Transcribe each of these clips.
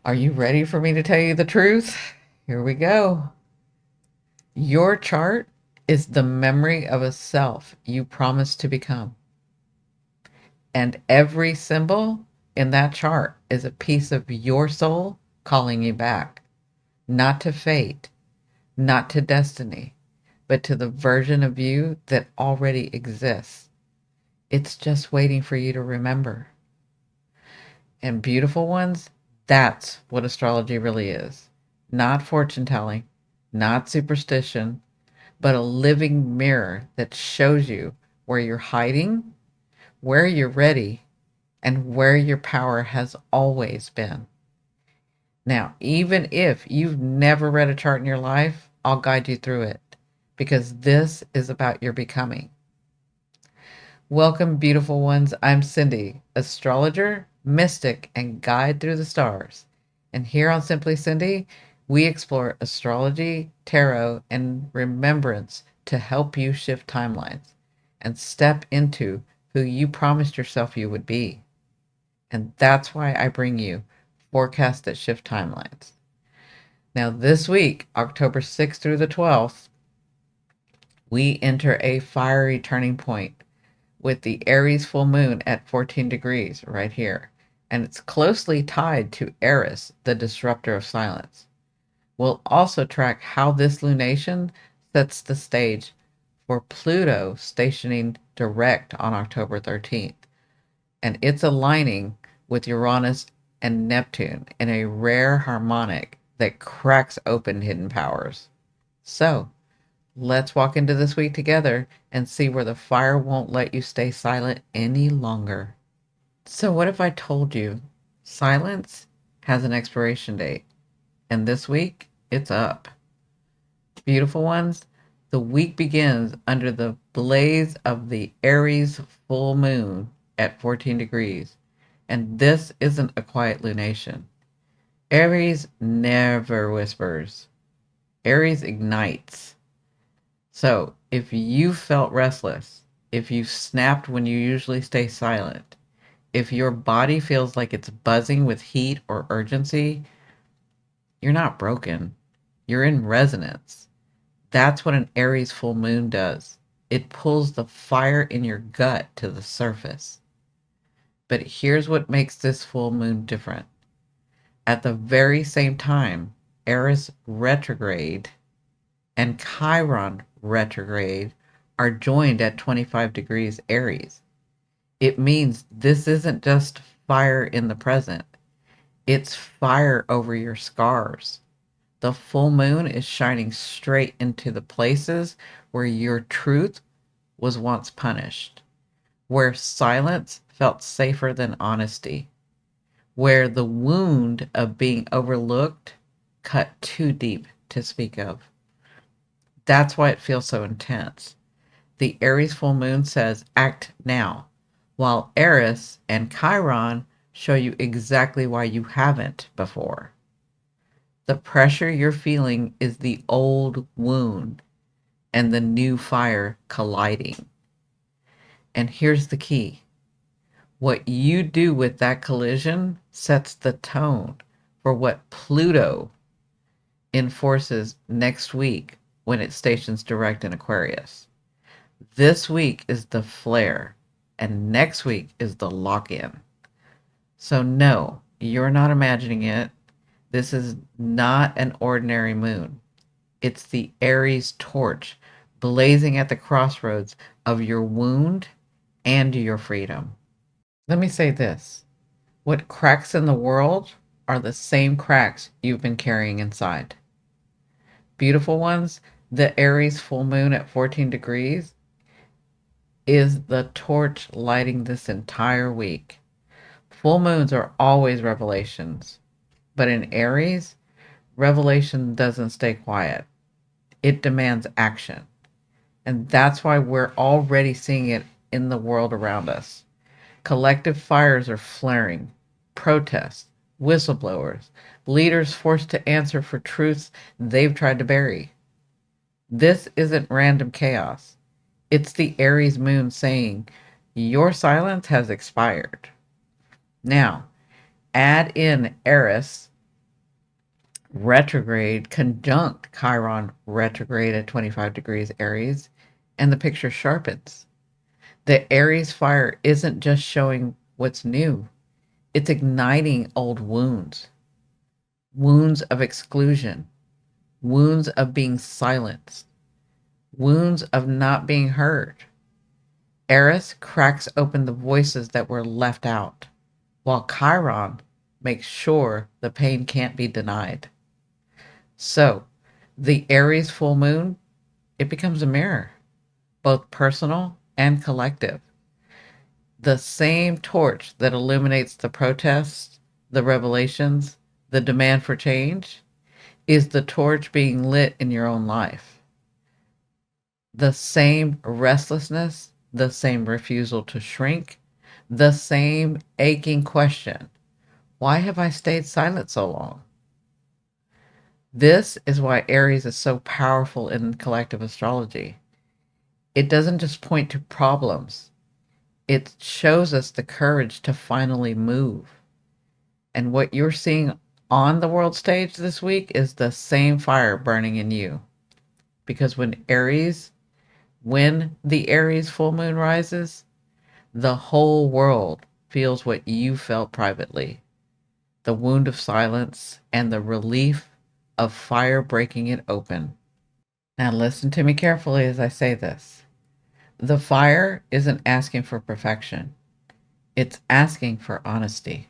Are you ready for me to tell you the truth? Here we go. Your chart is the memory of a self you promised to become. And every symbol in that chart is a piece of your soul calling you back, not to fate, not to destiny, but to the version of you that already exists. It's just waiting for you to remember. And beautiful ones, that's what astrology really is. Not fortune telling, not superstition, but a living mirror that shows you where you're hiding, where you're ready, and where your power has always been. Now, even if you've never read a chart in your life, I'll guide you through it because this is about your becoming. Welcome, beautiful ones. I'm Cindi, astrologer, mystic, and guide through the stars. And here on Simply Cindi, we explore astrology, tarot, and remembrance to help you shift timelines and step into who you promised yourself you would be. And that's why I bring you forecasts that shift timelines. Now, this week, October 6th through the 12th, we enter a fiery turning point with the Aries full moon at 14 degrees right here. And it's closely tied to Eris, the disruptor of silence. We'll also track how this lunation sets the stage for Pluto stationing direct on October 13th. And it's aligning with Uranus and Neptune in a rare harmonic that cracks open hidden powers. So, let's walk into this week together and see where the fire won't let you stay silent any longer. So, what if I told you silence has an expiration date? And this week, it's up. Beautiful ones, the week begins under the blaze of the Aries full moon at 14 degrees. And this isn't a quiet lunation. Aries never whispers, Aries ignites. So, if you felt restless, if you snapped when you usually stay silent, if your body feels like it's buzzing with heat or urgency, you're not broken. You're in resonance. That's what an Aries full moon does. It pulls the fire in your gut to the surface. But here's what makes this full moon different. At the very same time, Eris retrograde and Chiron retrograde are joined at 25 degrees Aries. It means this isn't just fire in the present, it's fire over your scars. The full moon is shining straight into the places where your truth was once punished, where silence felt safer than honesty, where the wound of being overlooked cut too deep to speak of. That's why it feels so intense. The Aries full moon says, act now, while Eris and Chiron show you exactly why you haven't before. The pressure you're feeling is the old wound and the new fire colliding. And here's the key. What you do with that collision sets the tone for what Pluto enforces next week when it stations direct in Aquarius. This week is the flare, and next week is the lock in. So, no, you're not imagining it. This is not an ordinary moon. It's the Aries torch blazing at the crossroads of your wound and your freedom. Let me say this: what cracks in the world are the same cracks you've been carrying inside. Beautiful ones, the Aries full moon at 14 degrees is the torch lighting this entire week. Full moons are always revelations, but in Aries, revelation doesn't stay quiet. It demands action. And that's why we're already seeing it in the world around us. Collective fires are flaring, protests, whistleblowers, leaders forced to answer for truths they've tried to bury. This isn't random chaos. It's the Aries moon saying, your silence has expired. Now, add in Eris retrograde conjunct Chiron retrograde at 25 degrees Aries, and the picture sharpens. The Aries fire isn't just showing what's new, it's igniting old wounds, wounds of exclusion, wounds of being silenced, wounds of not being heard. Eris cracks open the voices that were left out, while Chiron makes sure the pain can't be denied. So, the Aries full moon, it becomes a mirror, both personal and collective. The same torch that illuminates the protests, the revelations, the demand for change, is the torch being lit in your own life. The same restlessness, the same refusal to shrink, the same aching question: why have I stayed silent so long? This is why Aries is so powerful in collective astrology. It doesn't just point to problems, it shows us the courage to finally move. And what you're seeing on the world stage this week is the same fire burning in you. Because when the Aries full moon rises, the whole world feels what you felt privately: the wound of silence and the relief of fire breaking it open. Now, listen to me carefully as I say this. The fire isn't asking for perfection, it's asking for honesty.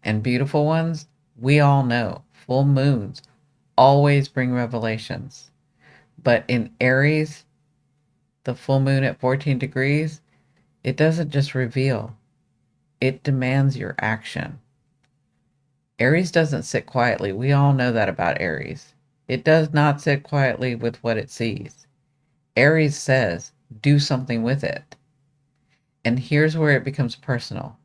And beautiful ones, we all know full moons always bring revelations. But in Aries, the full moon at 14 degrees, it doesn't just reveal, it demands your action. Aries doesn't sit quietly. We all know that about Aries. It does not sit quietly with what it sees. Aries says, do something with it. And here's where it becomes personal.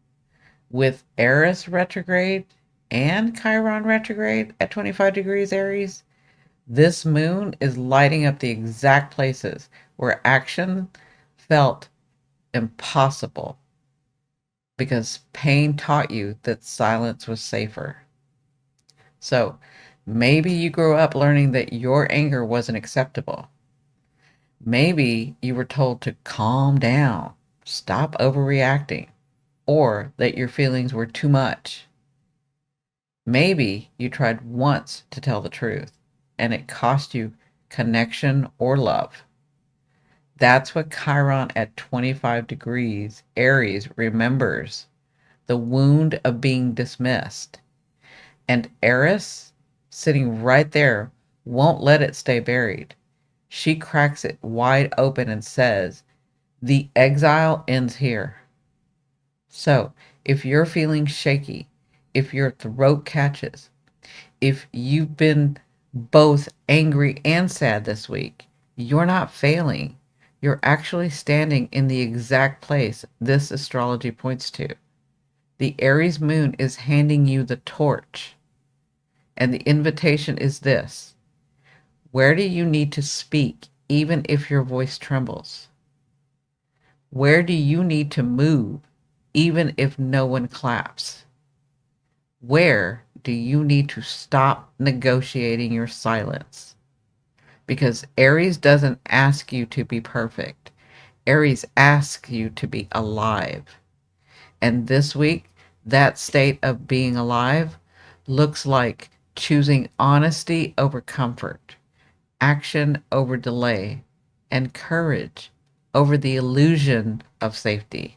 With Eris retrograde and Chiron retrograde at 25 degrees Aries, this moon is lighting up the exact places where action felt impossible because pain taught you that silence was safer. So maybe you grew up learning that your anger wasn't acceptable. Maybe you were told to calm down, stop overreacting, or that your feelings were too much. Maybe you tried once to tell the truth and it cost you connection or love. That's what Chiron at 25 degrees Aries remembers: the wound of being dismissed. And Eris, sitting right there, won't let it stay buried. She cracks it wide open and says, the exile ends here. So, if you're feeling shaky, if your throat catches, if you've been both angry and sad this week, you're not failing. You're actually standing in the exact place this astrology points to. The Aries moon is handing you the torch. And the invitation is this: where do you need to speak, even if your voice trembles? Where do you need to move, even if no one claps? Where do you need to stop negotiating your silence? Because Aries doesn't ask you to be perfect. Aries asks you to be alive. And this week, that state of being alive looks like choosing honesty over comfort, action over delay, and courage over the illusion of safety.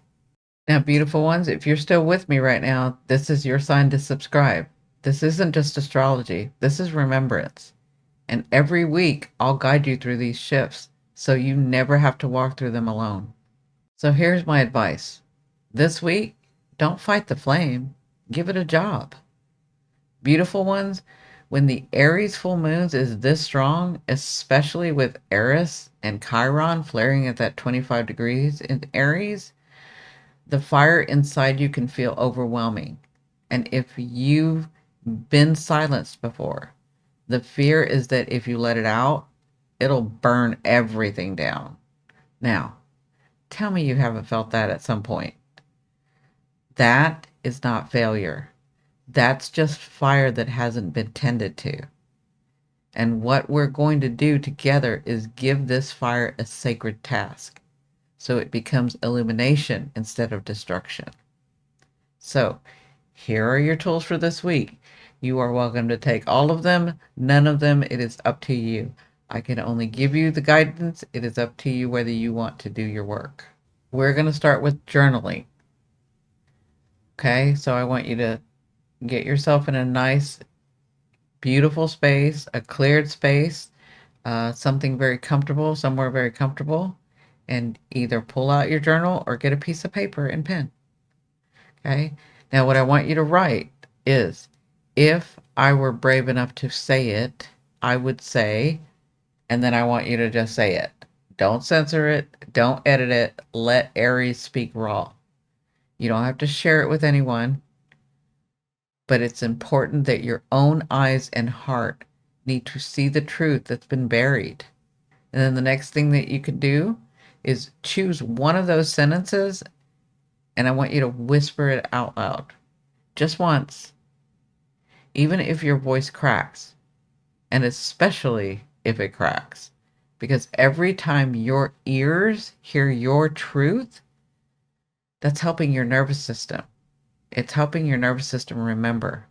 Now, beautiful ones, if you're still with me right now, this is your sign to subscribe. This isn't just astrology, this is remembrance. And every week, I'll guide you through these shifts so you never have to walk through them alone. So here's my advice. This week, don't fight the flame, give it a job. Beautiful ones, when the Aries full moons is this strong, especially with Eris and Chiron flaring at that 25 degrees in Aries, the fire inside you can feel overwhelming. And if you've been silenced before, the fear is that if you let it out, it'll burn everything down. Now, tell me you haven't felt that at some point. That is not failure. That's just fire that hasn't been tended to. And what we're going to do together is give this fire a sacred task, so it becomes illumination instead of destruction. So, here are your tools for this week. You are welcome to take all of them, none of them, it is up to you. I can only give you the guidance. It is up to you whether you want to do your work. We're going to start with journaling. Okay, so I want you to get yourself in a nice, beautiful space, a cleared space, something very comfortable, somewhere very comfortable, and either pull out your journal or get a piece of paper and pen. Okay, now what I want you to write is, if I were brave enough to say it, I would say, and then I want you to just say it. Don't censor it, don't edit it, let Aries speak raw. You don't have to share it with anyone, but it's important that your own eyes and heart need to see the truth that's been buried. And then the next thing that you can do is choose one of those sentences, and I want you to whisper it out loud just once, even if your voice cracks, and especially if it cracks, because every time your ears hear your truth, that's helping your nervous system. It's helping your nervous system remember.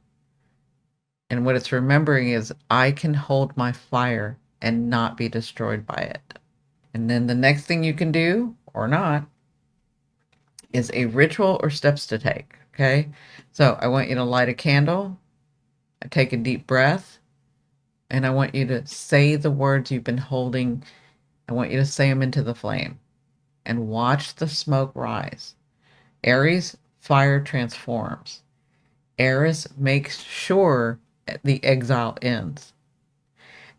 And what it's remembering is, I can hold my fire and not be destroyed by it. And then the next thing you can do, or not, is a ritual or steps to take. Okay. So I want you to light a candle, take a deep breath, and I want you to say the words you've been holding. I want you to say them into the flame and watch the smoke rise. Aries, fire transforms. Eris makes sure the exile ends.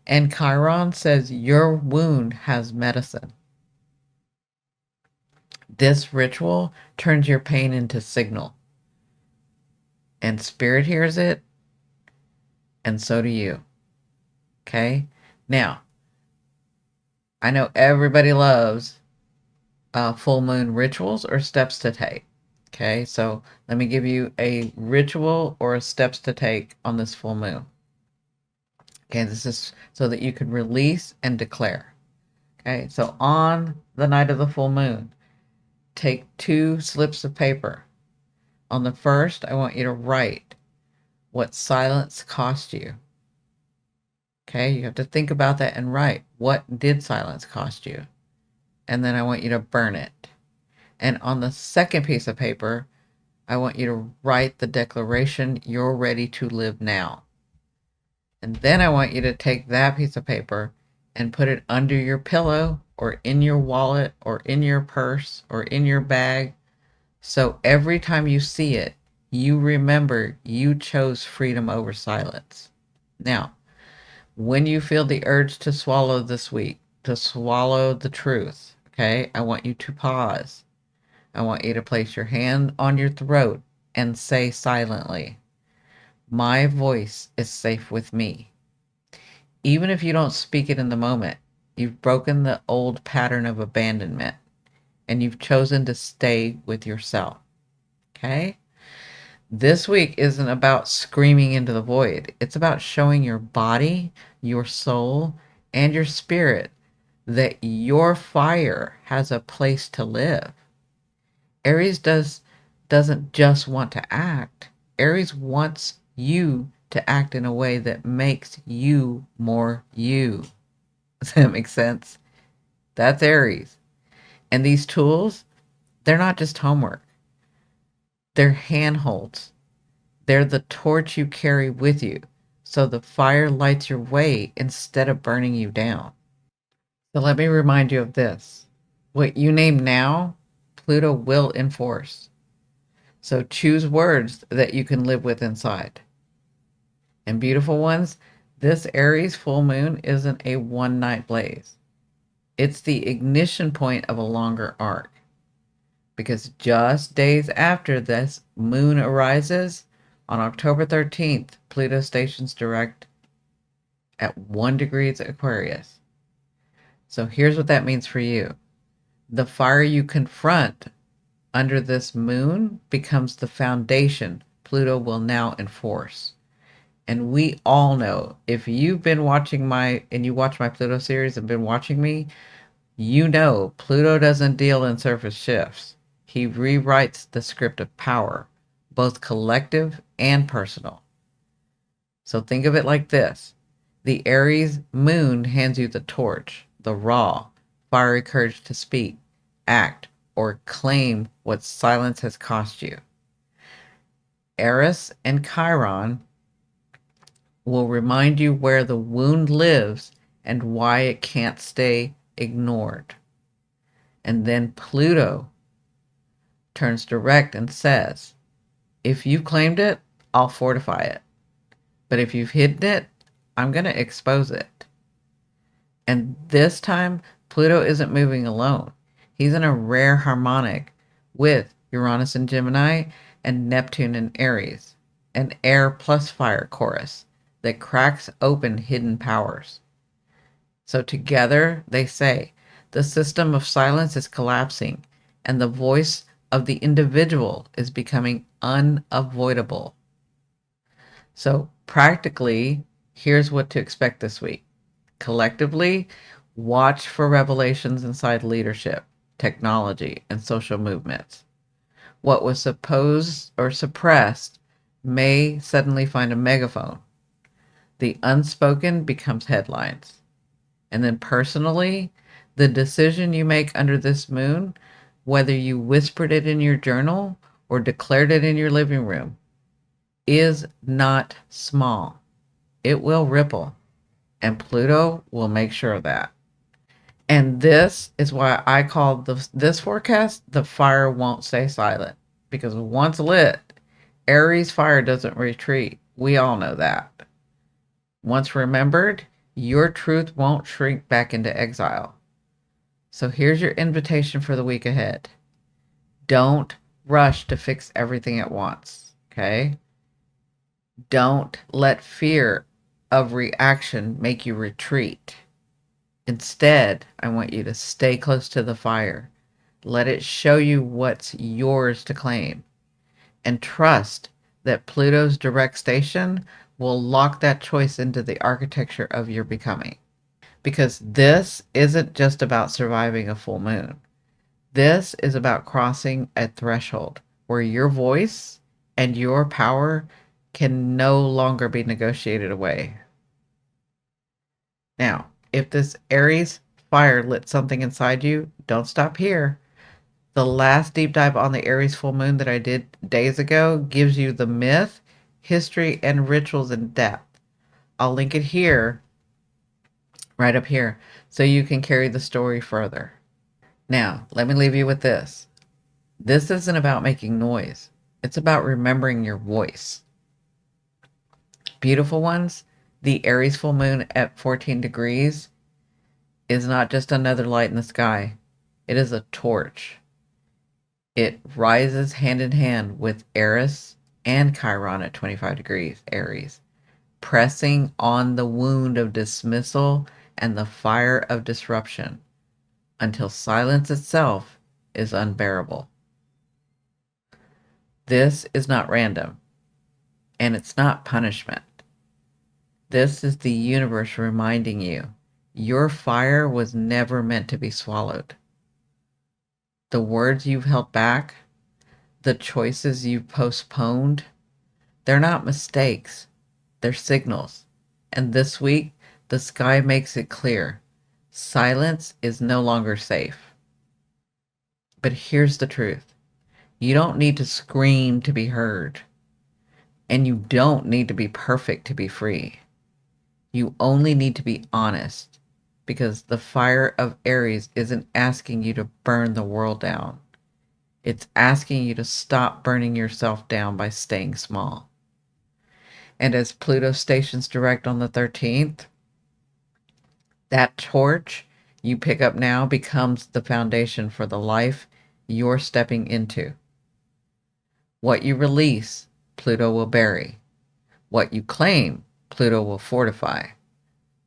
And Chiron says your wound has medicine. This ritual turns your pain into signal. And spirit hears it, and so do you. Okay? Now, I know everybody loves full moon rituals or steps to take. Okay, so let me give you a ritual or a steps to take on this full moon. Okay, this is so that you can release and declare. Okay, so on the night of the full moon, take 2 slips of paper. On the first, I want you to write what silence cost you. Okay, you have to think about that and write, what did silence cost you? And then I want you to burn it. And on the second piece of paper, I want you to write the declaration, you're ready to live now. And then I want you to take that piece of paper and put it under your pillow or in your wallet or in your purse or in your bag. So every time you see it, you remember you chose freedom over silence. Now, when you feel the urge to swallow this week, to swallow the truth, okay, I want you to pause. I want you to place your hand on your throat and say silently, my voice is safe with me. Even if you don't speak it in the moment, you've broken the old pattern of abandonment and you've chosen to stay with yourself. Okay? This week isn't about screaming into the void. It's about showing your body, your soul, and your spirit that your fire has a place to live. Aries doesn't just want to act. Aries wants you to act in a way that makes you more you. Does that make sense? That's Aries. And these tools, they're not just homework. They're handholds. They're the torch you carry with you, so the fire lights your way instead of burning you down. So let me remind you of this. What you name now, Pluto will enforce. So choose words that you can live with inside. And beautiful ones, this Aries full moon isn't a one-night blaze. It's the ignition point of a longer arc. Because just days after this moon arises, on October 13th, Pluto stations direct at 1 degrees Aquarius. So here's what that means for you. The fire you confront under this moon becomes the foundation Pluto will now enforce. And we all know, if you've been watching you watch my Pluto series and been watching me, you know Pluto doesn't deal in surface shifts. He rewrites the script of power, both collective and personal. So think of it like this: the Aries moon hands you the torch, the raw, fiery courage to speak, act, or claim what silence has cost you. Eris and Chiron will remind you where the wound lives and why it can't stay ignored. And then Pluto turns direct and says, if you've claimed it, I'll fortify it. But if you've hidden it, I'm going to expose it. And this time, Pluto isn't moving alone. He's in a rare harmonic with Uranus in Gemini and Neptune in Aries, an air plus fire chorus that cracks open hidden powers. So together they say, the system of silence is collapsing and the voice of the individual is becoming unavoidable. So practically, here's what to expect this week. Collectively, watch for revelations inside leadership, technology, and social movements. What was supposed or suppressed may suddenly find a megaphone. The unspoken becomes headlines. And then personally, the decision you make under this moon, whether you whispered it in your journal or declared it in your living room, is not small. It will ripple, and Pluto will make sure of that. And this is why I call this forecast, the fire won't stay silent. Because once lit, Aries fire doesn't retreat. We all know that. Once remembered, your truth won't shrink back into exile. So here's your invitation for the week ahead. Don't rush to fix everything at once, okay? Don't let fear of reaction make you retreat. Instead, I want you to stay close to the fire. Let it show you what's yours to claim. And trust that Pluto's direct station will lock that choice into the architecture of your becoming. Because this isn't just about surviving a full moon. This is about crossing a threshold where your voice and your power can no longer be negotiated away. Now, if this Aries fire lit something inside you, don't stop here. The last deep dive on the Aries full moon that I did days ago gives you the myth, history, and rituals in depth. I'll link it here, right up here, so you can carry the story further. Now, let me leave you with this. This isn't about making noise. It's about remembering your voice. Beautiful ones, the Aries full moon at 14 degrees is not just another light in the sky. It is a torch. It rises hand in hand with Eris and Chiron at 25 degrees Aries, pressing on the wound of dismissal and the fire of disruption until silence itself is unbearable. This is not random, and it's not punishment. This is the universe reminding you your fire was never meant to be swallowed. The words you've held back, the choices you've postponed, they're not mistakes, they're signals. And this week, the sky makes it clear silence is no longer safe. But here's the truth: you don't need to scream to be heard, and you don't need to be perfect to be free. You only need to be honest, because the fire of Aries isn't asking you to burn the world down. It's asking you to stop burning yourself down by staying small. And as Pluto stations direct on the 13th, that torch you pick up now becomes the foundation for the life you're stepping into. What you release, Pluto will bury. What you claim, Pluto will fortify.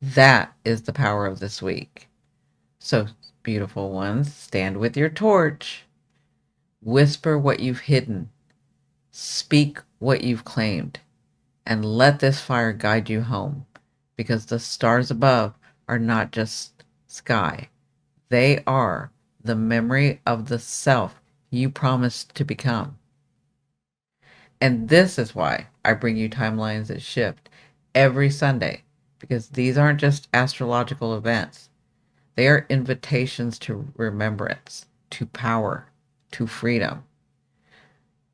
That is the power of this week. So, beautiful ones, stand with your torch. Whisper what you've hidden. Speak what you've claimed and let this fire guide you home, because the stars above are not just sky. They are the memory of the self you promised to become. And this is why I bring you timelines that shift every Sunday, because these aren't just astrological events. They are invitations to remembrance, to power, to freedom.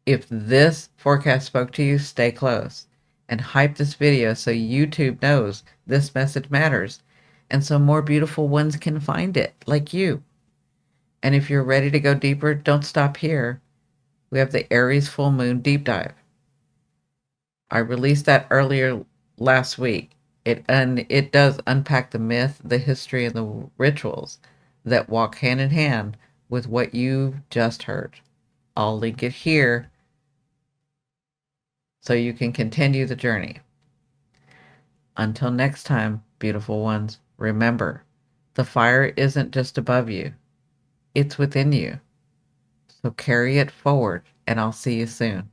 If this forecast spoke to you, stay close and hype this video so YouTube knows this message matters and so more beautiful ones can find it, like you. And if you're ready to go deeper, don't stop here. We have the Aries Full Moon Deep Dive. I released that earlier last week. It does unpack the myth, the history, and the rituals that walk hand in hand with what you've just heard. I'll link it here so you can continue the journey. Until next time, beautiful ones, remember, the fire isn't just above you, it's within you. So carry it forward, and I'll see you soon.